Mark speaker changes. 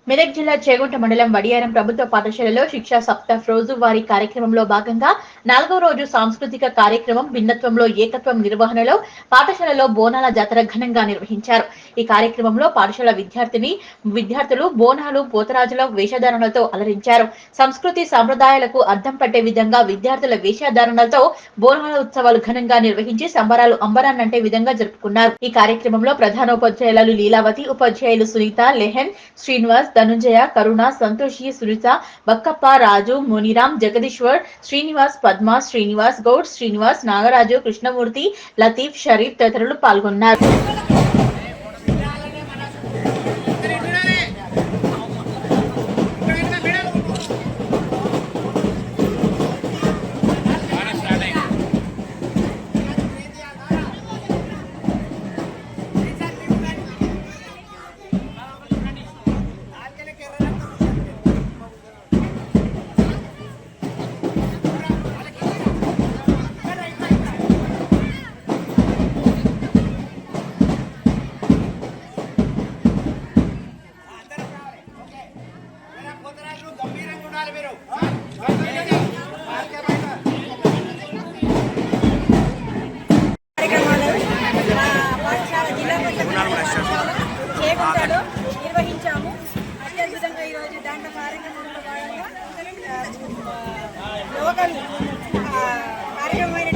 Speaker 1: మెదక్ జిల్లా చేగుంట మండలం వడియారం ప్రభుత్వ పాఠశాలలో శిక్షా సప్తాహ్ రోజువారీ కార్యక్రమంలో భాగంగా 4వ రోజు సాంస్కృతిక కార్యక్రమం భిన్నత్వంలో ఏకత్వం నిర్వహణలో పాఠశాలలో బోనాల జాతర ఘనంగా నిర్వహించారు. ఈ కార్యక్రమంలో పాఠశాల విద్యార్థులు బోనాలు పోతరాజుల వేషధారణలతో అలరించారు. సంస్కృతి సాంప్రదాయాలకు అద్దం పట్టే విధంగా విద్యార్థుల వేషధారణలతో బోనాల ఉత్సవాలు ఘనంగా నిర్వహించి సంబరాలు అంబరాన్నంటే విధంగా జరుపుకున్నారు. ఈ కార్యక్రమంలో ప్రధానోపాధ్యాయులు లీలావతి, ఉపాధ్యాయులు సునీత, లెహన్, శ్రీనివాస్, ధనుంజయ, కరుణ, సంతోషి, సునీత, బక్కప్ప, రాజు, మునిరామ్, జగదీశ్వర్, శ్రీనివాస్, పద్మ, శ్రీనివాస్ గౌడ్, శ్రీనివాస్, నాగరాజు, కృష్ణమూర్తి, లతీఫ్, షరీఫ్ తదితరులు పాల్గొన్నారు.
Speaker 2: చేకుంటలో నిర్వహించాము. అత్యద్భుతంగా ఈరోజు దాంట్లో కార్యక్రమంలో భాగంగా లోకల్ కార్యక్రమమైన